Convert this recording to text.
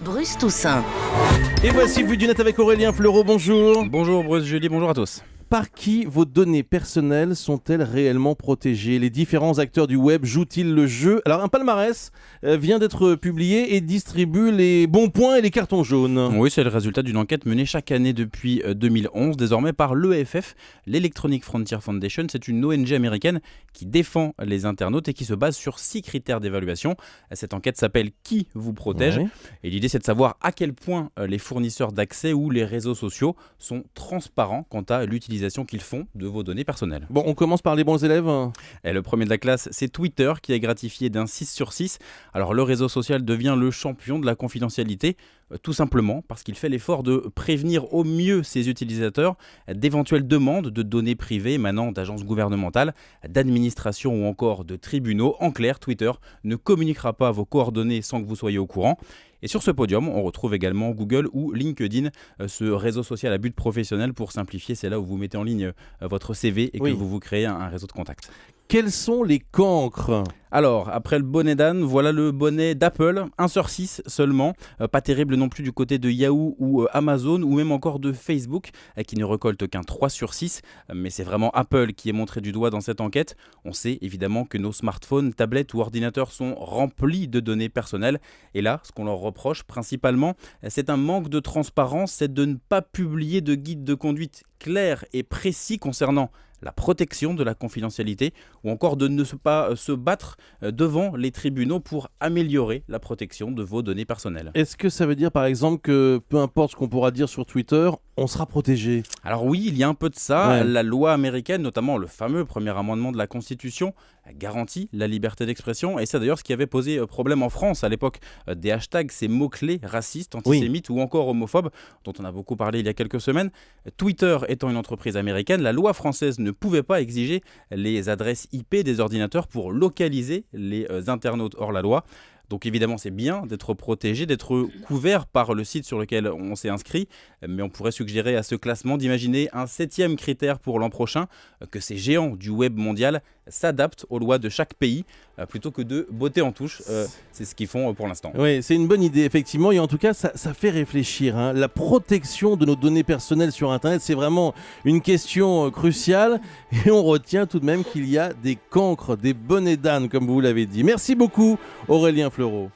Bruce Toussaint. Et voici Vue du Net avec Aurélien Fleureau, bonjour. Bonjour Bruce Julie, bonjour à tous. Par qui vos données personnelles sont-elles réellement protégées ? Les différents acteurs du web jouent-ils le jeu ? Alors un palmarès vient d'être publié et distribue les bons points et les cartons jaunes. Oui, c'est le résultat d'une enquête menée chaque année depuis 2011, désormais par l'EFF, l'Electronic Frontier Foundation. C'est une ONG américaine qui défend les internautes et qui se base sur 6 critères d'évaluation. Cette enquête s'appelle « Qui vous protège ?» Et l'idée, c'est de savoir à quel point les fournisseurs d'accès ou les réseaux sociaux sont transparents quant à l'utilisation qu'ils font de vos données personnelles. Bon, on commence par les bons élèves. Et le premier de la classe, c'est Twitter qui est gratifié d'un 6 sur 6. Alors le réseau social devient le champion de la confidentialité, tout simplement parce qu'il fait l'effort de prévenir au mieux ses utilisateurs d'éventuelles demandes de données privées émanant d'agences gouvernementales, d'administrations ou encore de tribunaux. En clair, Twitter ne communiquera pas vos coordonnées sans que vous soyez au courant. Et sur ce podium, on retrouve également Google ou LinkedIn, ce réseau social à but professionnel. Pour simplifier, c'est là où vous mettez en ligne votre CV et que vous créez un réseau de contacts. Quels sont les cancres ? Alors, après le bonnet d'âne, voilà le bonnet d'Apple, 1 sur 6 seulement. Pas terrible non plus du côté de Yahoo ou Amazon ou même encore de Facebook qui ne récolte qu'un 3 sur 6. Mais c'est vraiment Apple qui est montré du doigt dans cette enquête. On sait évidemment que nos smartphones, tablettes ou ordinateurs sont remplis de données personnelles. Et là, ce qu'on leur reproche principalement, c'est un manque de transparence, c'est de ne pas publier de guide de conduite clair et précis concernant la protection de la confidentialité ou encore de ne pas se battre devant les tribunaux pour améliorer la protection de vos données personnelles. Est-ce que ça veut dire par exemple que peu importe ce qu'on pourra dire sur Twitter, on sera protégé ? Alors oui, il y a un peu de ça. La loi américaine, notamment le fameux premier amendement de la Constitution, garantit la liberté d'expression. Et c'est d'ailleurs ce qui avait posé problème en France à l'époque. Des hashtags, ces mots-clés racistes, antisémites ou encore homophobes, dont on a beaucoup parlé il y a quelques semaines. Twitter étant une entreprise américaine, la loi française ne pouvait pas exiger les adresses IP des ordinateurs pour localiser les internautes hors la loi. Donc évidemment, c'est bien d'être protégé, d'être couvert par le site sur lequel on s'est inscrit, mais on pourrait suggérer à ce classement d'imaginer un 7e critère pour l'an prochain, que ces géants du web mondial s'adaptent aux lois de chaque pays, plutôt que de botter en touche. C'est ce qu'ils font pour l'instant. Oui, c'est une bonne idée, effectivement, et en tout cas, ça fait réfléchir. La protection de nos données personnelles sur Internet, c'est vraiment une question cruciale, et on retient tout de même qu'il y a des cancres, des bonnets d'âne, comme vous l'avez dit. Merci beaucoup, Aurélien Fleureau.